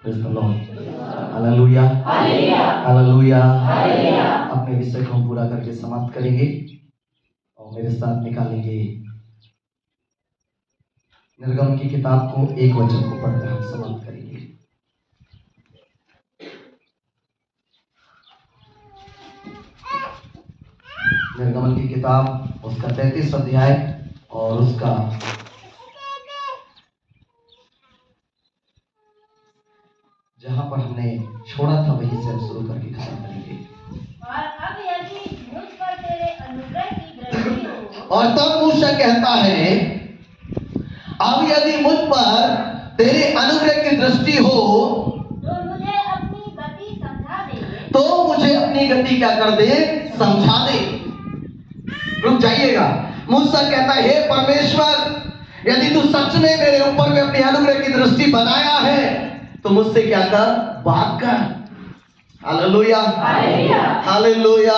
Praise the Lord, hallelujah, hallelujah. अपने विषय को हम पूरा करके समाप्त करेंगे और मेरे साथ निकालेंगे निर्गम की किताब को, एक वचन को पढ़कर हम समाप्त करेंगे। निर्गमन की किताब, उसका 33 अध्याय और उसका जहां पर हमने छोड़ा था वहीं से हम शुरू करके खत्म करेंगे। और अब यदि मुझ पर तेरे अनुग्रह की दृष्टि हो, और तब मूसा कहता है, अब यदि मुझ पर तेरे अनुग्रह की दृष्टि हो तो मुझे अपनी गति समझा दे। तो मुझे अपनी गति क्या कर दे, समझा दे। रुक जाइएगा। मूसा कहता है, हे परमेश्वर, यदि तू सच में मेरे ऊपर में अपनी अनुग्रह की दृष्टि बनाया है तो मुझसे क्या कर, बात कर। Hallelujah, hallelujah.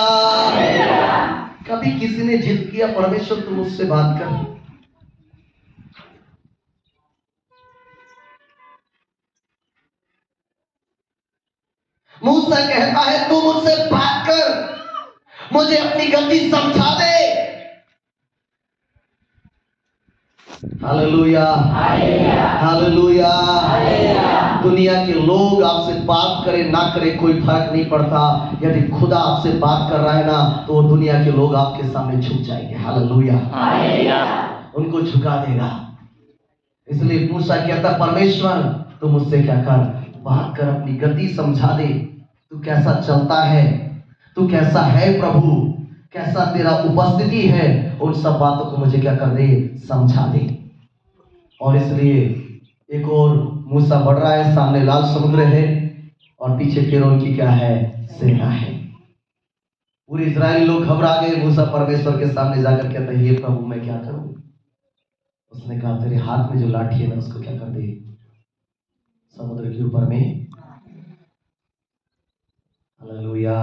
कभी किसी ने जिद किया, परमेश्वर तू मुझसे बात कर? मूसा कहता है, तू मुझसे बात कर, मुझे अपनी गति समझा दे। Hallelujah, hallelujah. दुनिया के लोग आपसे बात करें ना करें कोई फर्क नहीं पड़ता। यदि खुदा आपसे बात कर रहा है ना तो वो दुनिया के लोग आपके सामने झुक जाएंगे। हालेलुया, उनको झुका देगा। इसलिए मूसा कहता, परमेश्वर तू मुझसे क्या कर, बात कर, अपनी गति समझा दे। तू कैसा चलता है, तू कैसा है प्रभु, कैसा तेरा उपस्थिति है, उन सब बातों को मुझे क्या कर दे, समझा दे। और इसलिए एक और मूसा बढ़ रहा है, सामने लाल समुद्र है और पीछे फिरौन की क्या है, सेना है। पूरे इजरायली लोग घबरा गए। मूसा परमेश्वर के सामने जाकर कहता है, ये प्रभु मैं क्या करूं? उसने कहा, तेरे हाथ में जो लाठी है ना उसको क्या कर दे, समुद्र के ऊपर में। हालेलुया।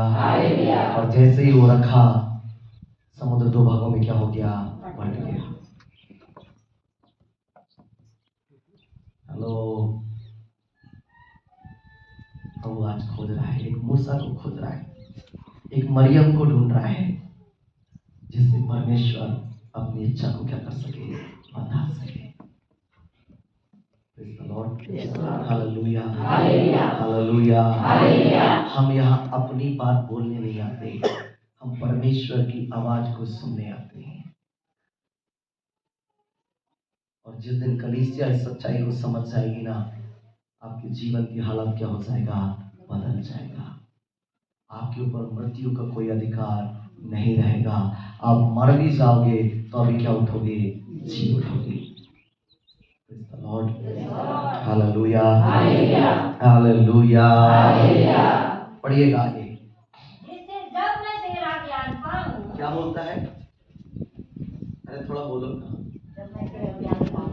और जैसे ही वो रखा, समुद्र दो भागों में क्या हो गया, बंट गया। हेलो, प्रभु आज खोज रहा है, एक मूसा को खोज रहा है, एक मरियम को ढूंढ रहा है, जिससे परमेश्वर अपनी इच्छा को क्या कर सके, बता सके। Hallelujah, hallelujah. हम यहाँ अपनी बात बोलने नहीं आते, हम परमेश्वर की आवाज को सुनने आते हैं। और जिस दिन कलीसिया इस सच्चाई को समझ जाएगी ना, आपके जीवन की हालत क्या हो जाएगा, बदल जाएगा। आपके ऊपर मृत्यु का कोई अधिकार नहीं रहेगा। आप मर भी जाओगे तो अभी क्या उठोगे, जी उठोगे। Lord, hallelujah, hallelujah. पढ़िएगा आगे। जिससे जब मैं तेरा ज्ञान पाऊं, क्या बोलता है? अरे थोड़ा बोलो ना। जब मैं तेरा ज्ञान पाऊं,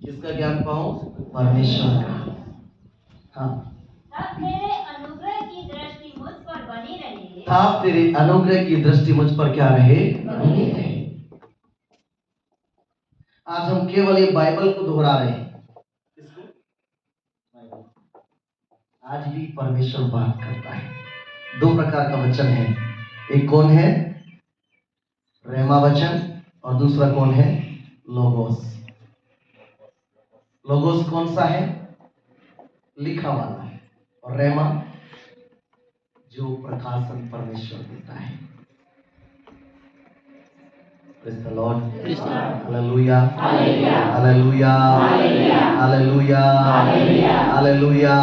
किसका ज्ञान पाऊं? परमेश्वर का। हाँ, तब तेरे अनुग्रह की दृष्टि मुझ पर बनी रहे। आप तेरे अनुग्रह की दृष्टि मुझ पर क्या रहे, बनी रहे। आज हम केवल ये बाइबल को दोहरा रहे हैं। किसको? बाइबल। आज भी परमेश्वर बात करता है। दो प्रकार का वचन है, एक कौन है, रेमा वचन, और दूसरा कौन है, लोगोस। लोगोस कौन सा है, लिखा वाला है, और रेमा जो प्रकाशन परमेश्वर देता है। Praise the Lord. Hallelujah. Hallelujah. Hallelujah. Hallelujah.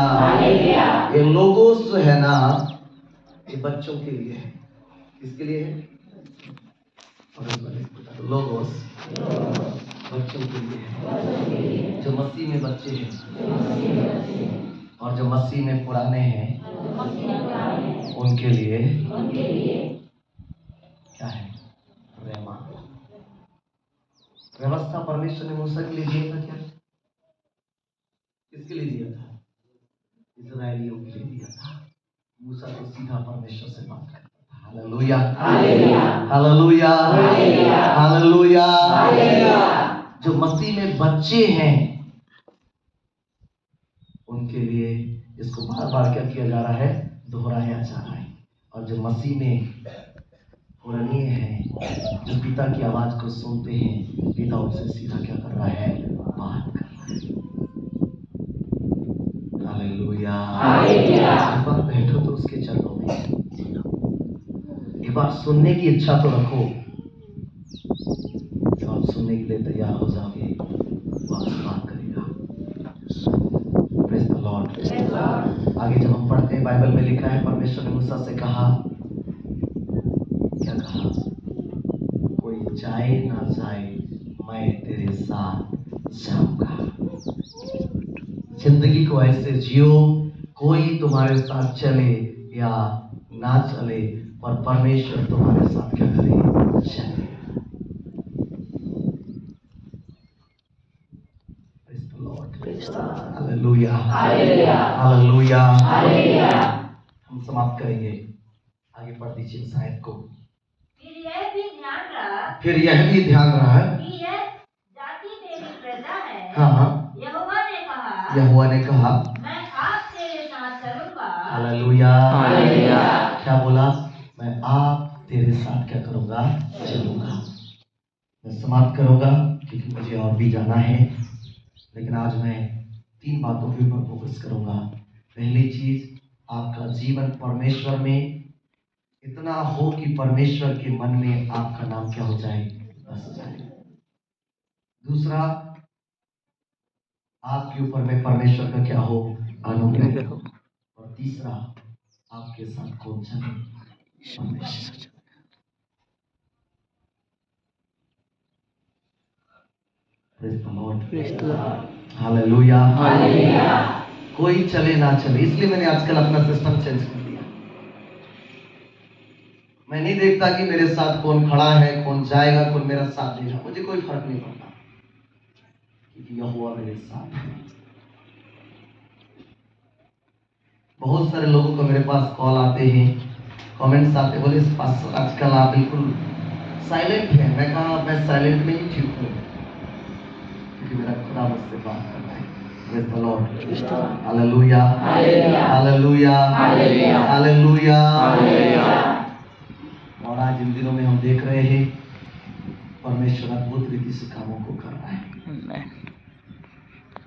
ये लोगोस जो है ना, ये बच्चों के लिए है। किसके लिए है? लोगोस बच्चों के लिए है, जो मसीह में बच्चे हैं और जो मसीह में पुराने हैं उनके लिए क्या है, रेमा। व्यवस्था परमेश्वर ने मूसा के लिए दिया था क्या? किसके लिए दिया था? इजरायलियों के लिए दिया था। मूसा को सीधा परमेश्वर से बात करता था। Hallelujah, hallelujah, hallelujah. जो मसीह में बच्चे हैं उनके लिए इसको बार बार क्या किया जा रहा है, दोहराया जा रहा है। और जो मसीह में पुराने हैं, जो पिता की आवाज को सुनते हैं, पिता उनसे सीधा क्या कर रहा है, बात कर रहा है। हालेलुया। एक बार बैठो तो उसके चरणों में, एक बार सुनने की इच्छा तो रखो। जब आप सुनने के लिए तैयार हो जाओगे वो आपसे बात करेगा। Praise the Lord. आगे जब हम पढ़ते हैं, बाइबल में लिखा है, परमेश्वर ने मूसा से कहा, क्या कहा, कोई जाए ना जाए मैं तेरे साथ जाऊंगा। जिंदगी को ऐसे जियो, कोई तुम्हारे साथ चले या ना चले, पर परमेश्वर तुम्हारे साथ क्या करे, चले। Hallelujah, hallelujah. हम समाप्त करेंगे, आगे पढ़ दीजिए इस आयत को। फिर यह भी ध्यान रख फिर यह भी ध्यान रहा कि यह जाति तेरी प्रजा है। हाँ, यहोवा ने कहा, मैं आप तेरे साथ चलूंगा। हालेलुया। क्या बोला, मैं आप तेरे साथ क्या करूंगा, चलूंगा। मैं समाप्त करूंगा क्योंकि मुझे और भी जाना है, लेकिन आज मैं 3 बातों के ऊपर फोकस करूंगा। पहली चीज, आपका जीवन परमेश्वर में इतना हो कि परमेश्वर के मन में आपका नाम क्या हो जाए, बस जाए। दूसरा, आपके ऊपर में परमेश्वर का क्या हो, अनुग्रह हो। और तीसरा, आपके साथ कौन चले, परमेश्वर। Praise the Lord, hallelujah. कोई चले ना चले, इसलिए मैंने आजकल अपना सिस्टम चेंज कर दिया। मैं नहीं देखता कि मेरे साथ कौन खड़ा है, कौन जाएगा, कौन मेरा साथ देगा, मुझे कोई फर्क नहीं पड़ता, क्योंकि यहोवा मेरे साथ है। बहुत सारे लोगों को मेरे पास कॉल आते हैं, कमेंट्स आते, बोले पास्टर आजकल आप बिल्कुल साइलेंट हैं। मैं कहा, मैं साइलेंट में ही ठीक हूँ, क्योंकि मेरा खुदा मुझसे बात कर रहा है। Praise the Lord, hallelujah, hallelujah, hallelujah. और आज इन दिनों में हम देख रहे हैं परमेश्वर अद्भुत रीति से कामों को कर रहा है।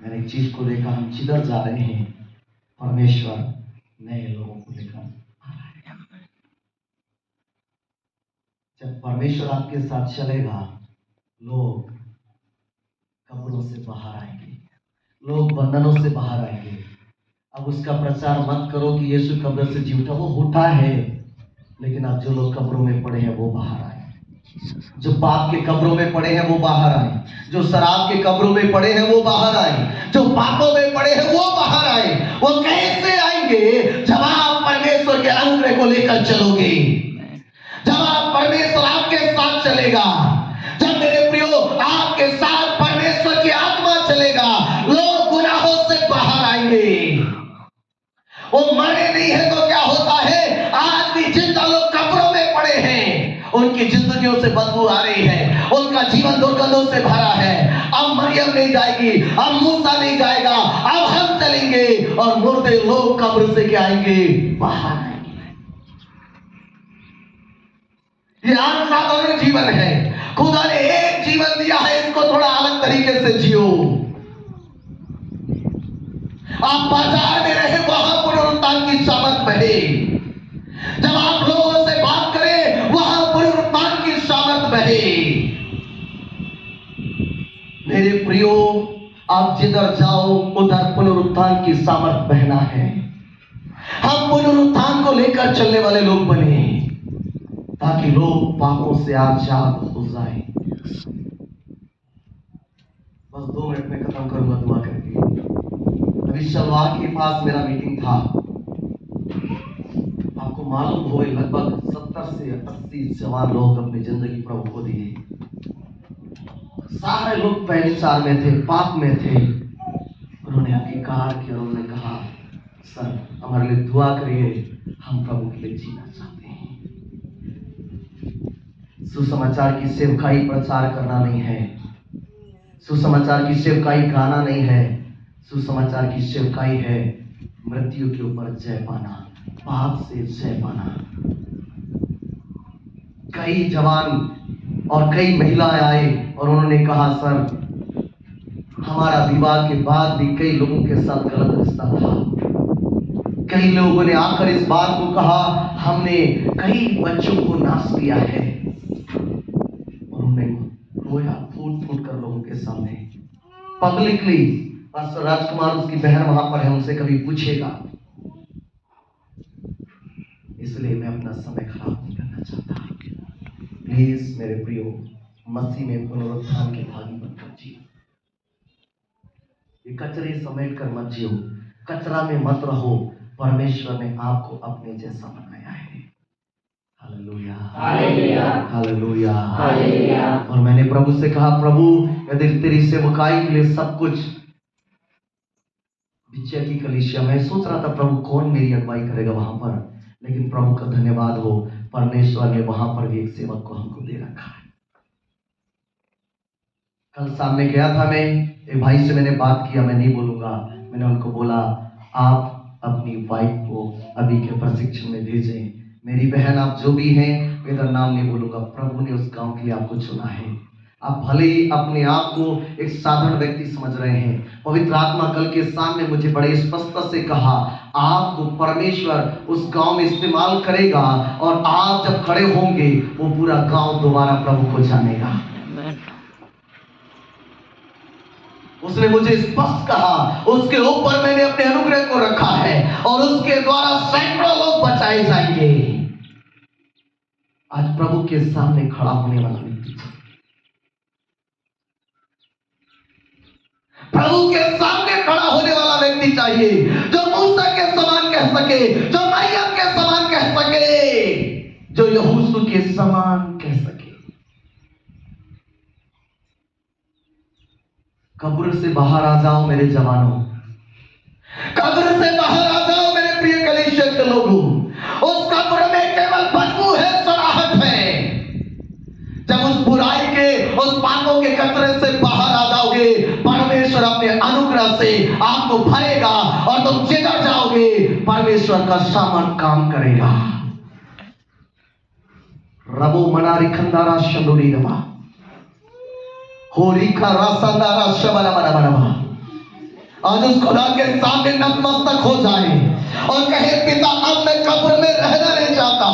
मैंने एक चीज को देखा, हम जिधर जा रहे हैं परमेश्वर नए लोगों को लेकर आ रहा है। जब परमेश्वर आपके साथ चलेगा, लोग कब्रों से बाहर आएंगे, लोग बंधनों से बाहर आएंगे। अब उसका प्रचार मत करो कि यीशु कब्र से जी उठा, वो उठा है, लेकिन अब जो लोग कब्रों में पड़े हैं वो बाहर आए, जो पाप के कब्रों में पड़े हैं वो बाहर आए, जो शराब के कब्रों में पड़े हैं वो बाहर आए, जो पापों में पड़े हैं वो बाहर आए। वो कैसे आएंगे, जब आप परमेश्वर के अनुग्रह को लेकर चलोगे, जब आप परमेश्वर आपके साथ चलेगा, जब मेरे प्रियो आपके साथ परमेश्वर की आत्मा चलेगा, लोग गुनाहों से बाहर आएंगे। वो मरे नहीं है तो क्या होता है, आज भी जितना लोग कब्रों में पड़े हैं, उनकी जिंदगियों से बदबू आ रही है, उनका जीवन दुर्गंधों से भरा है। अब मरियम नहीं जाएगी, अब मूसा नहीं जाएगा, अब हम चलेंगे और मुर्दे लोग कब्र से क्या आएंगे, बाहर आएंगे। ये असाधारण जीवन है। खुदा ने एक जीवन दिया है, इसको थोड़ा अलग तरीके से जियो। आप बाजार में रहे, वहां पुनरुत्थान की सामर्थ बहे। जब आप लोगों से बात करें, वहां पुनरुत्थान की सामर्थ बहे। मेरे प्रियो, आप जिधर जाओ उधर पुनरुत्थान की सामर्थ बहना है। हम पुनरुत्थान को लेकर चलने वाले लोग बने, ताकि लोग पापों से आजाद हो जाए। बस 2 मिनट में खत्म करूंगा दुआ करके। अभी शलवार के पास मेरा मीटिंग था। आपको मालूम हो, लगभग 70 से 80 जवान लोग अपनी जिंदगी प्रभु को दिए। सारे लोग पहले 4 में थे, पाप में थे। उन्होंने अंगीकार किया, उन्होंने कहा, सर हमारे लिए दुआ करिए, हम प्रभु के लिए जीना चाहते हैं। सुसमाचार की सेवकाई प्रचार करना नहीं है, सुसमाचार की सेवकाई गाना नहीं है, सुसमाचार की सेवकाई है मृत्यु के ऊपर जय पाना, पाप से जय पाना। कई जवान और कई महिलाएं आए और उन्होंने कहा, सर हमारा विवाह के बाद भी कई लोगों के साथ गलत रिश्ता था। कई लोगों ने आकर इस बात को कहा, हमने कई बच्चों को नाश किया है। उन्होंने रोया फूट फूट कर लोगों के सामने पब्लिकली। पास्टर राजकुमार, उसकी बहन वहां पर है, उनसे कभी पूछेगा। इसलिए मैं अपना समय खराब नहीं करना चाहता। प्लीज मेरे प्रियो, मसीह में पुनरुत्थान के भागी बनकर जियो। ये कचरे समेट कर मत जियो, कचरा में मत रहो। परमेश्वर ने आपको अपने जैसा बनाया है। Hallelujah, hallelujah, hallelujah, hallelujah. और मैंने प्रभु से कहा, प्रभु यदि तेरी सेवकाई के लिए सब कुछ बिच्चिया की कलीसिया, मैं सोच रहा था प्रभु कौन मेरी अगुवाई करेगा वहां पर, लेकिन प्रभु का धन्यवाद हो, परमेश्वर ने वहां पर भी एक सेवक को हमको दे रखा है। कल सामने गया था मैं, एक भाई से मैंने बात किया, मैं नहीं बोलूंगा। मैंने उनको बोला, आप अपनी वाइफ को अभी के प्रशिक्षण में भेजें। मेरी बहन, आप जो भी हैं, मैं इधर नाम नहीं बोलूंगा, प्रभु ने उस गांव के लिए आपको चुना है। आप भले ही अपने आप को एक साधारण व्यक्ति समझ रहे हैं, पवित्र आत्मा कल के सामने मुझे बड़े स्पष्टता से कहा, आपको परमेश्वर उस गांव में इस्तेमाल करेगा और आप जब खड़े होंगे वो पूरा गांव दोबारा प्रभु को जानेगा। उसने मुझे स्पष्ट कहा, उसके ऊपर मैंने अपने अनुग्रह को रखा है और उसके द्वारा सैकड़ों लोग बचाए जाएंगे। आज प्रभु के सामने खड़ा होने वाला व्यक्ति, प्रभु के सामने खड़ा होने वाला व्यक्ति चाहिए, जो मूसा के समान कह सके, जो मरियम के समान कह सके, जो यहोशू के समान कह सके। कब्र से बाहर आ जाओ मेरे जवानों, कब्र से बाहर आ जाओ मेरे प्रिय कलीसिया के लोगों। उस कब्र में केवल बदबू है, सराहट है। जब उस बुराई के, उस पापों के कचरे से बाहर आ जाओगे, परमेश्वर अपने अनुग्रह से आपको भरेगा और तुम जिधर जाओगे परमेश्वर का सामर्थ काम करेगा। रबो मनारी खंदारा शंदुरी रबा होरी का रासादारा शबरा बरा बरा बरा। आज उस खुदा के सामने नतमस्तक हो जाए और कहे, पिता अब मैं कब्र में रहना नहीं चाहता,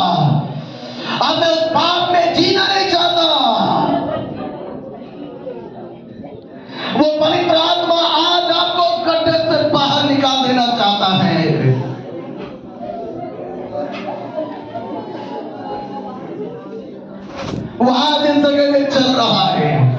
अब मैं उस पाप में जीना नहीं चाहता। वो पवित्र आत्मा आज आपको उस गड्ढे से बाहर निकाल देना चाहता है। वो आज इस जगह में चल रहा है।